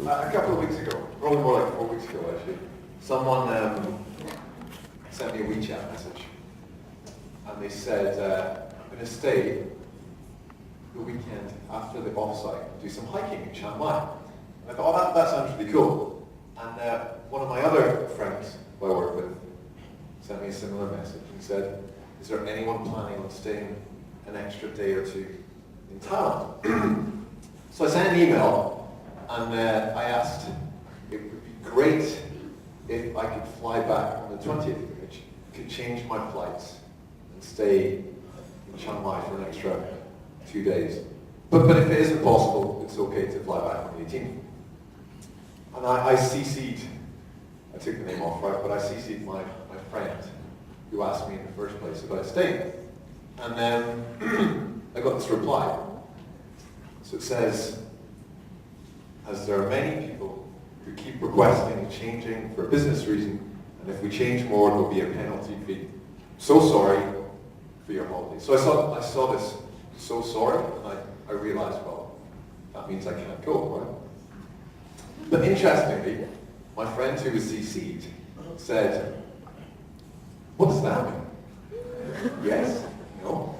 A couple of weeks ago, probably more like 4 weeks ago actually, someone sent me a WeChat message. And they said, I'm going to stay the weekend after the offsite, do some hiking in Chiang Mai. And I thought, oh, that sounds really cool. And one of my other friends who I work with sent me a similar message and said, is there anyone planning on staying an extra day or two in Thailand? So I sent an email and I asked, it would be great if I could fly back on the 20th, which could change my flights and stay in Chiang Mai for an extra 2 days. But if it isn't possible, it's okay to fly back on the 18th. And I CC'd, I took the name off, right, but I CC'd my friend who asked me in the first place about staying. And then I got this reply. So it says, as there are many people who keep requesting changing for a business reason, and if we change more, there'll be a penalty fee. So sorry for your holiday. So I saw this, so sorry, and I realized, well, that means I can't go, right? But interestingly, my friend who was CC'd said, what does that mean? Yes? No?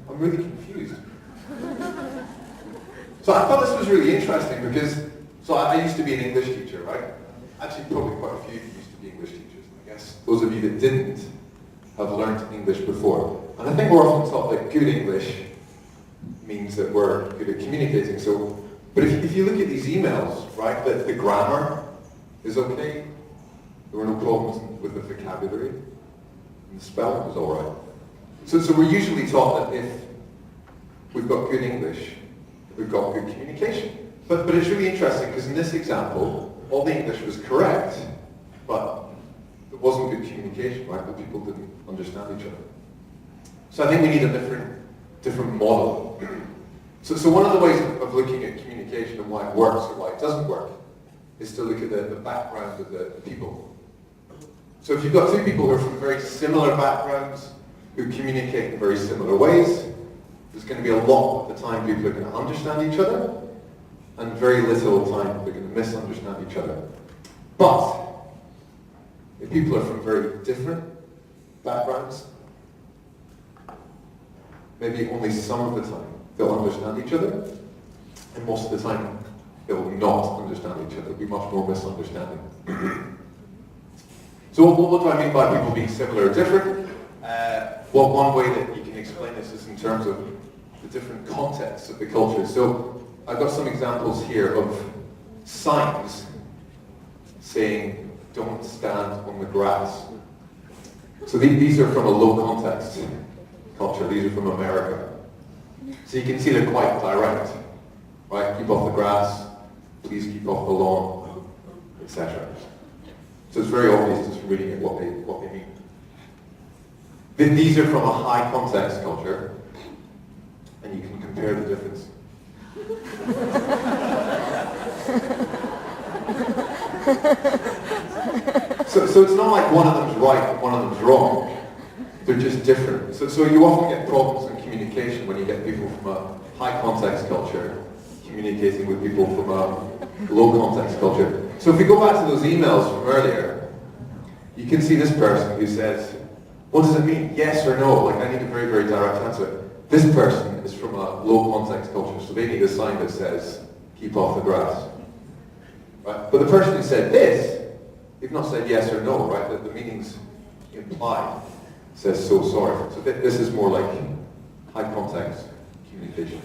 I'm really confused. So I thought this was really interesting because, so I used to be an English teacher, right? Actually, probably quite a few of you used to be English teachers. I guess those of you that didn't have learned English before. And I think we're often taught that good English means that we're good at communicating. So, but if you look at these emails, right, that the grammar is okay, there were no problems with the vocabulary, and the spelling was all right. So we're usually taught that if we've got good English, we've got good communication. But it's really interesting because in this example, all the English was correct, but it wasn't good communication, right? The people didn't understand each other. So I think we need a different model. So one of the ways of looking at communication and why it works or why it doesn't work is to look at the background of the people. So if you've got two people who are from very similar backgrounds, who communicate in very similar ways, there's going to be a lot of the time people are going to understand each other, and very little time they're going to misunderstand each other. But if people are from very different backgrounds, maybe only some of the time they'll understand each other, and most of the time they'll not understand each other. There'll be much more misunderstanding. So what do I mean by people being similar or different? Well, one way that you can explain this is in terms of the different contexts of the culture. So I've got some examples here of signs saying, don't stand on the grass. So these are from a low context culture. These are from America. So you can see they're quite direct, right? Keep off the grass, please keep off the lawn, etc. So it's very obvious just from reading it what they mean. These are from a high context culture, and you can compare the difference. So it's not like one of them's right and one of them's wrong. They're just different. So you often get problems in communication when you get people from a high context culture communicating with people from a low context culture. So if we go back to those emails from earlier, you can see this person who says, what does it mean? Yes or no? Like, I need a very, very direct answer. This person is from a low context culture, so they need a sign that says, keep off the grass. Right? But the person who said this, they've not said yes or no, right? The meaning's implied. It says so sorry. So this is more like high context communication.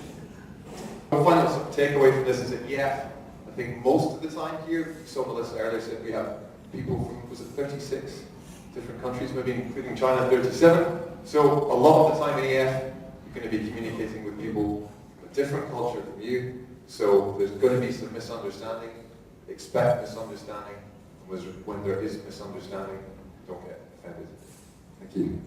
My final takeaway from this is that, yeah, I think most of the time here, you saw Melissa earlier said we have people from, was it 36 different countries, maybe including China, 37. So a lot of the time in EF, you're going to be communicating with people from a different culture from you. So there's going to be some misunderstanding. Expect misunderstanding. And when there is misunderstanding, don't get offended. Thank you.